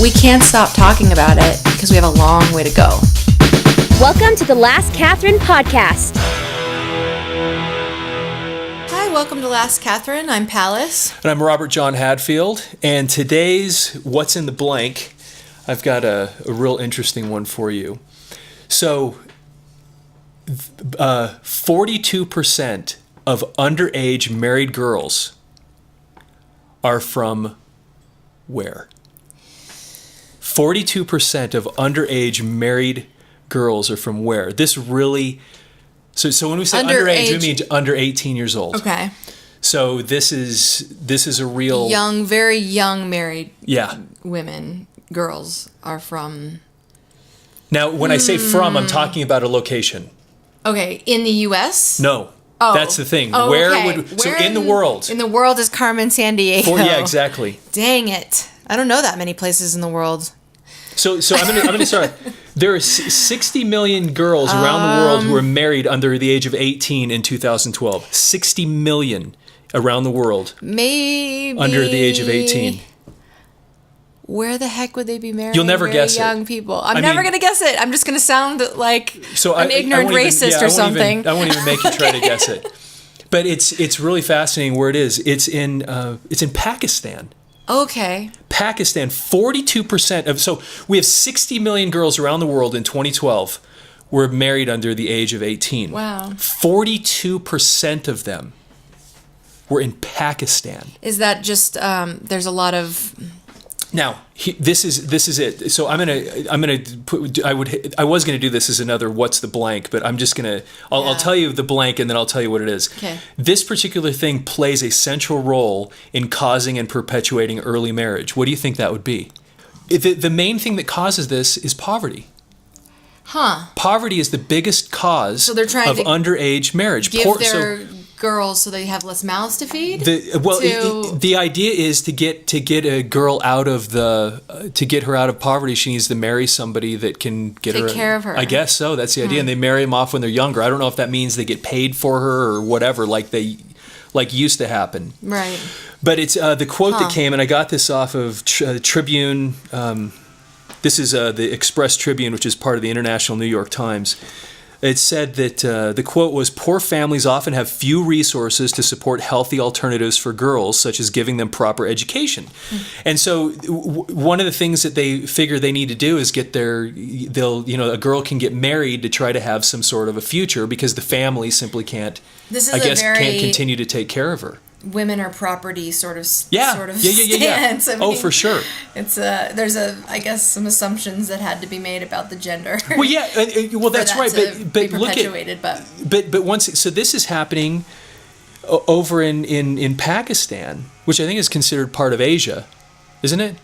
We can't stop talking about it because we have a long way to go. Welcome to the Last Catherine podcast. Hi, welcome to Last Catherine. I'm Pallas. And I'm Robert John Hadfield. And today's What's in the Blank, I've got a real interesting one for you. So, 42% of underage married girls are from where? 42% of underage married girls are from where? This really... So when we say underage, we mean under 18 years old. Okay. So this is a real... Young, very young married women, girls are from... Now, when I say from, I'm talking about a location. Okay, in the U.S.? No. Oh. That's the thing. Oh, Where okay. would... So in the world. In the world is Carmen Sandiego. Yeah, exactly. Dang it. I don't know that many places in the world. So I'm gonna start. There are 60 million girls around the world who are married under the age of 18 in 2012. 60 million around the world. Maybe under the age of 18. Where the heck would they be married? You'll never guess young it. people. I'm never going to guess it. I'm just going to sound like an ignorant racist or something. I won't even make you try to guess it. But it's really fascinating where it is. It's in Pakistan. Okay. Pakistan, 42% of... So we have 60 million girls around the world in 2012 were married under the age of 18. Wow. 42% of them were in Pakistan. Is that just... there's a lot of... Now, this is it. So I'm gonna put. I was gonna do this as another what's the blank, but I'm just gonna. I'll tell you the blank and then I'll tell you what it is. Okay. This particular thing plays a central role in causing and perpetuating early marriage. What do you think that would be? The main thing that causes this is poverty. Huh. Poverty is the biggest cause so they're trying of to underage marriage. Give their girls so they have less mouths to feed. The idea is to get a girl out of to get her out of poverty. She needs to marry somebody that can take care of her. I guess so. That's the idea, and they marry them off when they're younger. I don't know if that means they get paid for her or whatever, like used to happen. Right. But it's the quote that came, and I got this off of Tribune. This is the Express Tribune, which is part of the International New York Times. It said that the quote was, "Poor families often have few resources to support healthy alternatives for girls, such as giving them proper education." And so one of the things that they figure they need to do is a girl can get married to try to have some sort of a future because the family simply can't continue to take care of her. Women are property sort of stance. I mean, for sure. It's there's some assumptions that had to be made about the gender. Well, yeah, that's right. But look at but once so this is happening over in Pakistan, which I think is considered part of Asia, isn't it?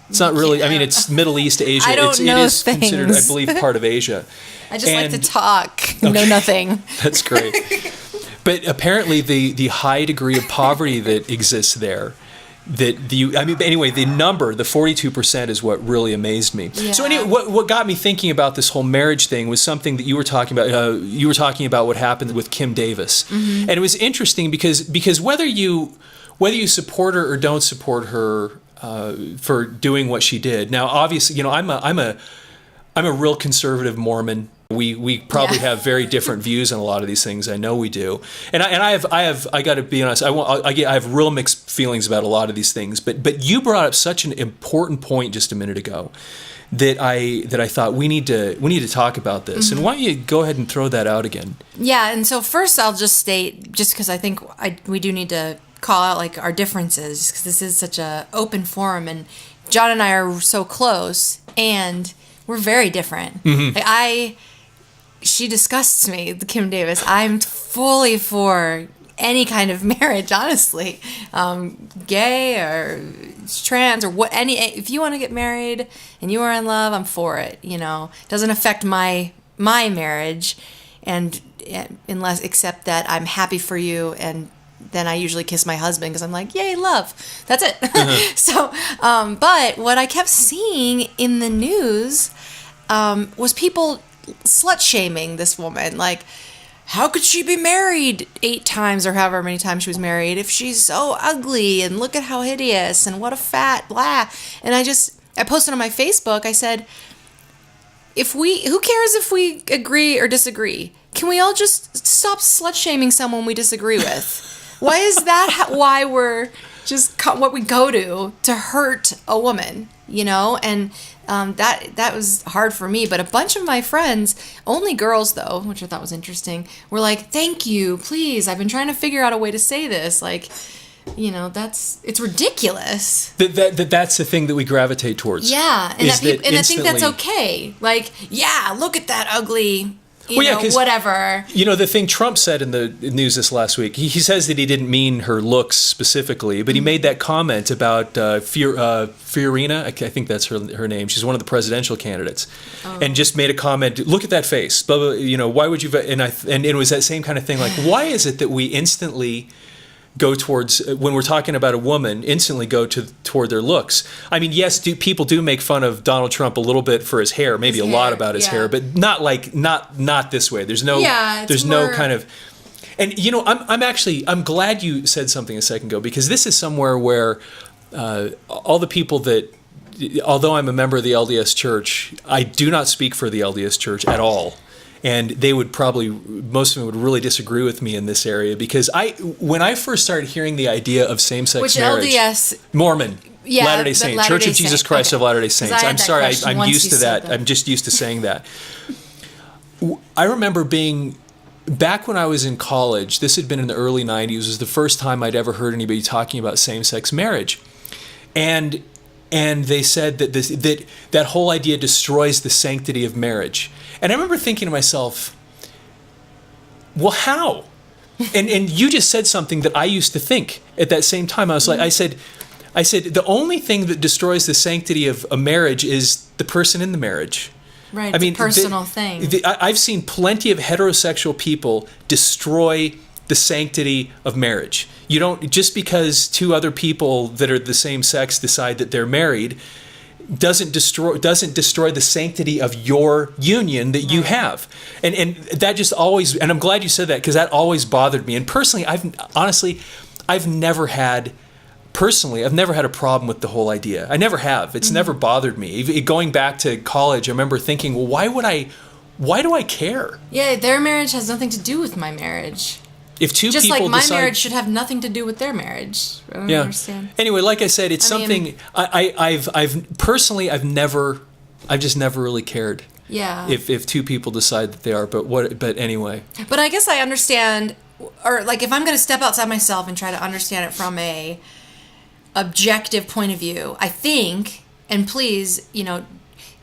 It's not really. I mean, it's Middle East Asia. I don't know it is things. Considered, I believe, part of Asia. I just like to talk. Okay. Know nothing. That's great. But apparently the high degree of poverty that exists there, the number, the 42% is what really amazed me. Yeah. So anyway, what got me thinking about this whole marriage thing was something that you were talking about. You were talking about what happened with Kim Davis. Mm-hmm. And it was interesting because whether you support her or don't support her for doing what she did. Now, obviously, I'm a real conservative Mormon. We probably have very different views on a lot of these things. I know we do, and I got to be honest. I have real mixed feelings about a lot of these things. But you brought up such an important point just a minute ago that I thought we need to talk about this. Mm-hmm. And why don't you go ahead and throw that out again? Yeah. And so first, I'll just state, just because I think we do need to call out like our differences, because this is such a open forum, and John and I are so close, and we're very different. Mm-hmm. She disgusts me, Kim Davis. I'm fully for any kind of marriage, honestly. Gay or trans or what, if you want to get married and you are in love, I'm for it. It doesn't affect my marriage, and except that I'm happy for you, and then I usually kiss my husband because I'm like, yay, love. That's it. Uh-huh. So, but what I kept seeing in the news was people slut-shaming this woman. Like, how could she be married 8 times or however many times she was married if she's so ugly, and look at how hideous and what a fat blah. And I posted on my Facebook, I said, who cares if we agree or disagree? Can we all just stop slut-shaming someone we disagree with? Why is that why we're just what we go to hurt a woman, And that was hard for me. But a bunch of my friends, only girls though, which I thought was interesting, were like, thank you, please. I've been trying to figure out a way to say this. Like, it's ridiculous. That's the thing that we gravitate towards. Yeah, and I think that's okay. Like, yeah, look at that ugly, whatever. The thing Trump said in the news this last week, he says that he didn't mean her looks specifically, but he made that comment about Fiorina, I think that's her name. She's one of the presidential candidates, and just made a comment. Look at that face. Blah, blah, why would you? And it was that same kind of thing. Like, why is it that we instantly go towards, when we're talking about a woman, instantly go toward their looks? I mean, yes, people do make fun of Donald Trump a little bit for his hair, maybe a lot about his hair, but not this way. There's no kind of, and I'm glad you said something a second ago, because this is somewhere where all the people that, although I'm a member of the LDS Church, I do not speak for the LDS Church at all. And they would probably, most of them would really disagree with me in this area, because when I first started hearing the idea of same-sex marriage, LDS? Mormon, Latter-day Saints, Church of Jesus Christ of Latter-day Saints. I'm sorry, I'm used to that. I'm just used to saying that. I remember back when I was in college, this had been in the early 90s, it was the first time I'd ever heard anybody talking about same-sex marriage. And they said that that whole idea destroys the sanctity of marriage. And I remember thinking to myself, well, how? And you just said something that I used to think at that same time. I was like, I said, the only thing that destroys the sanctity of a marriage is the person in the marriage. Right, it's a personal thing. I've seen plenty of heterosexual people destroy the sanctity of marriage. You don't, just because two other people that are the same sex decide that they're married, doesn't destroy the sanctity of your union that you have. And that just always, and I'm glad you said that, because that always bothered me. And personally, I've never had a problem with the whole idea. I never have. It's never bothered me. Going back to college, I remember thinking, well, why do I care? Yeah, their marriage has nothing to do with my marriage. If two just people like my decide, marriage should have nothing to do with their marriage. I don't understand. Anyway, like I said, it's something I've just never really cared. Yeah. If two people decide that they are, but anyway. But I guess I understand, or like if I'm going to step outside myself and try to understand it from a objective point of view, I think, and please,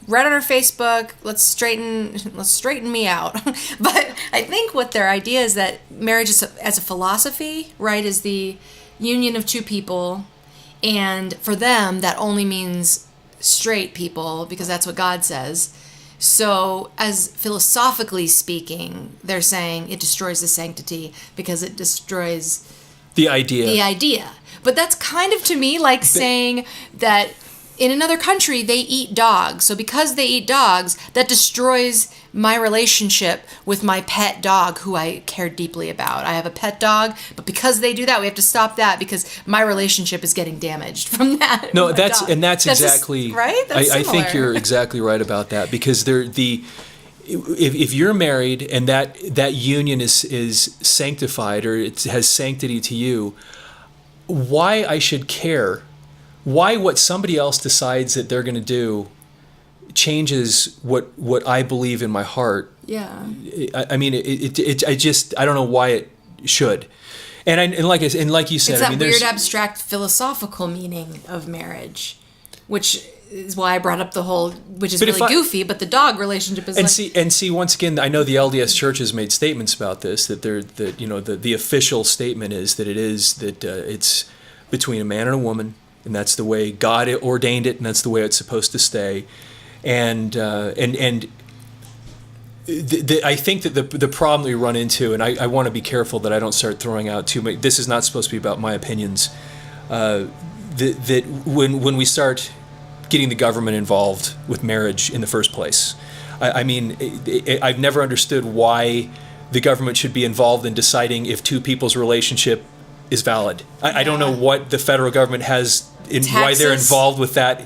right on our Facebook, let's straighten me out. But I think what their idea is that marriage is as a philosophy, right, is the union of two people, and for them that only means straight people, because that's what God says. So as philosophically speaking, they're saying it destroys the sanctity because it destroys the idea. But that's kind of, to me, like saying that in another country, they eat dogs. So because they eat dogs, that destroys my relationship with my pet dog, who I care deeply about. I have a pet dog, but because they do that, we have to stop that, because my relationship is getting damaged from that. No, that's exactly just, right. That's I think you're exactly right about that, because if you're married and that union is sanctified, or it has sanctity to you, why I should care? Why what somebody else decides that they're going to do changes what I believe in my heart. Yeah. I mean, I don't know why it should. And like you said, it's that weird abstract philosophical meaning of marriage, which is why I brought up the whole, which is really goofy, but the dog relationship is see once again, I know the LDS Church has made statements about this, that the official statement is that it's between a man and a woman. And that's the way God ordained it, and that's the way it's supposed to stay. And I think that the problem that we run into, and I want to be careful that I don't start throwing out too many. This is not supposed to be about my opinions. That when we start getting the government involved with marriage in the first place, I've never understood why the government should be involved in deciding if two people's relationship is valid. I don't know what the federal government has why they're involved with that.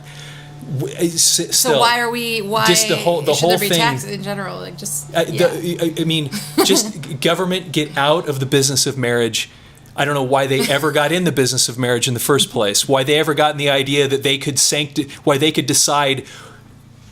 So why are we? Why just the whole there be thing tax in general? Like just I mean, just government, get out of the business of marriage. I don't know why they ever got in the business of marriage in the first place. Why they ever got in the idea that they could why they could decide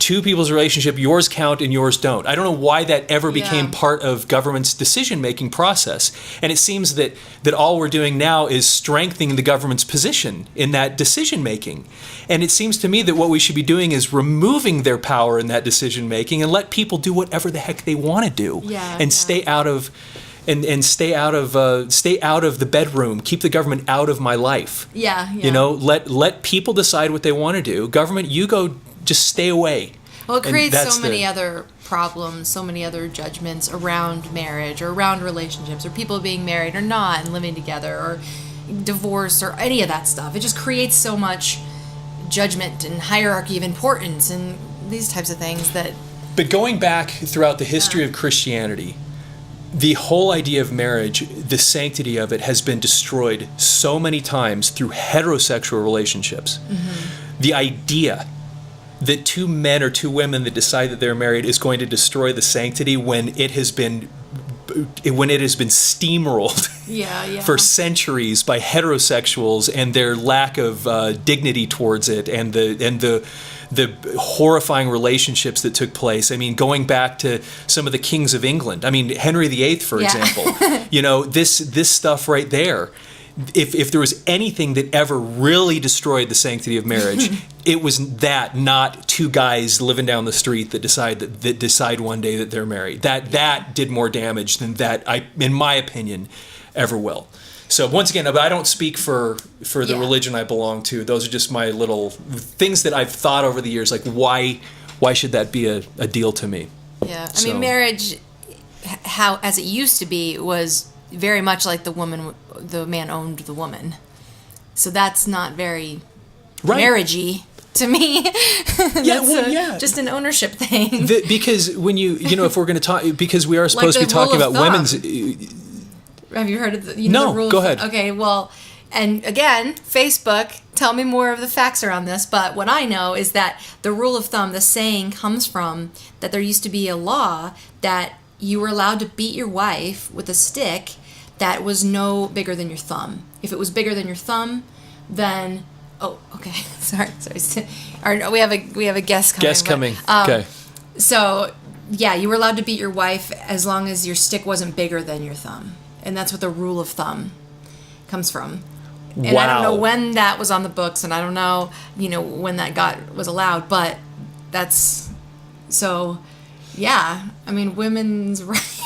two people's relationship, yours count and yours don't. I don't know why that ever became part of government's decision-making process. And it seems that all we're doing now is strengthening the government's position in that decision-making. And it seems to me that what we should be doing is removing their power in that decision-making and let people do whatever the heck they want to do. Stay out of stay out of the bedroom. Keep the government out of my life. You know, let people decide what they want to do. Government, you go. Just stay away. Well, it creates so many other problems, so many other judgments around marriage or around relationships or people being married or not and living together or divorce or any of that stuff. It just creates so much judgment and hierarchy of importance and these types of things that... But going back throughout the history of Christianity, the whole idea of marriage, the sanctity of it, has been destroyed so many times through heterosexual relationships. The idea that two men or two women that decide that they're married is going to destroy the sanctity when it has been steamrolled for centuries by heterosexuals and their lack of dignity towards it and the horrifying relationships that took place. I mean, going back to some of the kings of England. I mean, Henry VIII, for example. You know, this stuff right there. If there was anything that ever really destroyed the sanctity of marriage, it was that, not two guys living down the street that decide one day that they're married. That did more damage than that, in my opinion, ever will. So once again, I don't speak for the religion I belong to. Those are just my little things that I've thought over the years. Like why should that be a deal to me? Yeah, I mean, marriage, how as it used to be, was very much like the man owned the woman. So that's not very marriagey to me. Just an ownership thing. Because when if we're going to talk, because we are supposed to be talking about women's. Have you heard of the rule? Go ahead. Okay, well, and again, Facebook, tell me more of the facts around this, but what I know is that the rule of thumb, the saying, comes from that there used to be a law that you were allowed to beat your wife with a stick that was no bigger than your thumb. If it was bigger than your thumb, then sorry. We have a guest coming. Okay. So you were allowed to beat your wife as long as your stick wasn't bigger than your thumb, and that's what the rule of thumb comes from. And I don't know when that was on the books, and I don't know when that was allowed, but that's so. Yeah, I mean, women's rights.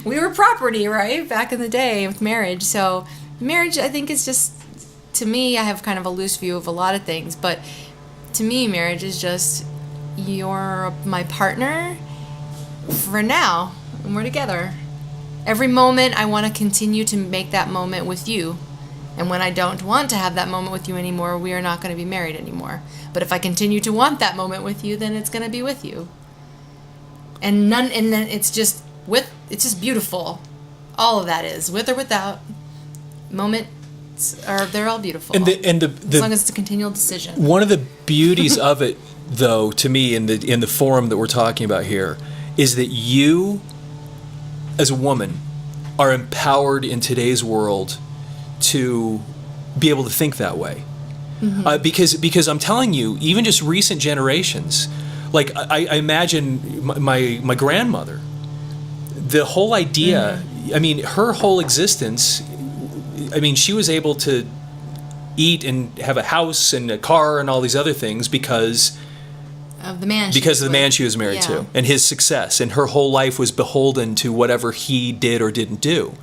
We were property, right? Back in the day with marriage. So marriage, I think, is just, to me, I have kind of a loose view of a lot of things. But to me, marriage is just, you're my partner for now. And we're together. Every moment, I want to continue to make that moment with you. And when I don't want to have that moment with you anymore, we are not going to be married anymore. But if I continue to want that moment with you, then it's going to be with you. And then it's just beautiful. All of that is, with or without, moments they're all beautiful. And as long as it's a continual decision. One of the beauties of it, though, to me, in the forum that we're talking about here, is that you, as a woman, are empowered in today's world to be able to think that way. Because I'm telling you, even just recent generations. Like, I imagine my grandmother, the whole idea, I mean, her whole existence, I mean, she was able to eat and have a house and a car and all these other things because of the man she was married to and his success. And her whole life was beholden to whatever he did or didn't do.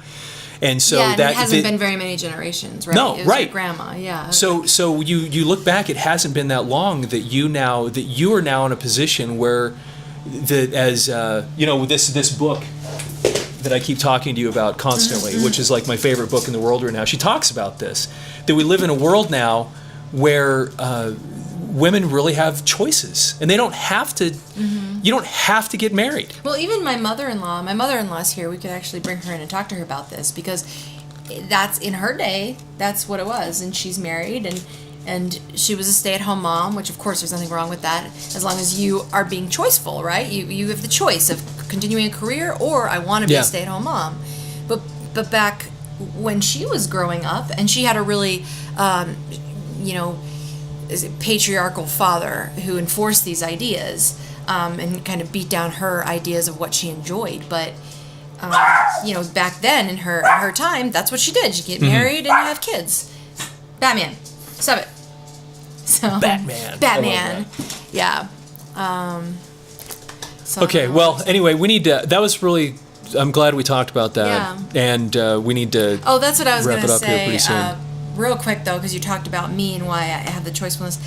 And so it hasn't been very many generations, right? No, it was right. Your grandma, yeah. So you look back, it hasn't been that long that you are now in a position where this book that I keep talking to you about constantly, which is like my favorite book in the world right now. She talks about this, that we live in a world now where women really have choices, and they don't have to. You don't have to get married. Well, even my mother-in-law's here. We could actually bring her in and talk to her about this, because that's, in her day, that's what it was, and she's married, and And she was a stay-at-home mom, which of course there's nothing wrong with that, as long as you are being choiceful, right? You have the choice of continuing a career, or I want to be a stay-at-home mom. But back when she was growing up, and she had a really, patriarchal father who enforced these ideas and kind of beat down her ideas of what she enjoyed. But back then in her time, that's what she did. She'd get married and have kids. Batman. Stop it. So Batman. Yeah. Okay. Well, anyway, we need to. That was really. I'm glad we talked about that. Yeah. And we need to. Oh, that's what I was going to say. Here pretty soon. Real quick though, because you talked about me and why I have the choicefulness,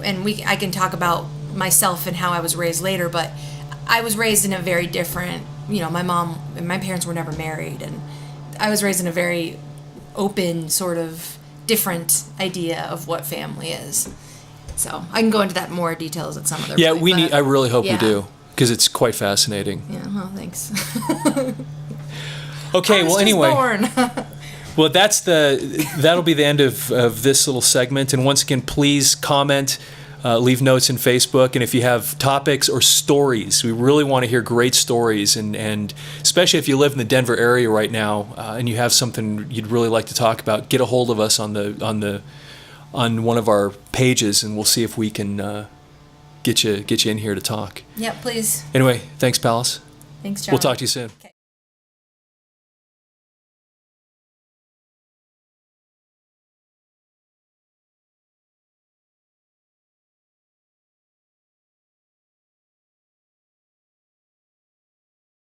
and I can talk about myself and how I was raised later. But I was raised in a very different. My mom and my parents were never married, and I was raised in a very open sort of different idea of what family is. So I can go into that more details at some other point. Yeah, I really hope we do, because it's quite fascinating. Yeah, well, thanks. Okay, well, anyway. Born. Well, that'll be the end of this little segment. And once again, please comment, leave notes in Facebook, and if you have topics or stories, we really want to hear great stories, and especially if you live in the Denver area right now and you have something you'd really like to talk about, get a hold of us on one of our pages, and we'll see if we can get you in here to talk. Yeah, please. Anyway, thanks, Pallas. Thanks, John. We'll talk to you soon. Okay.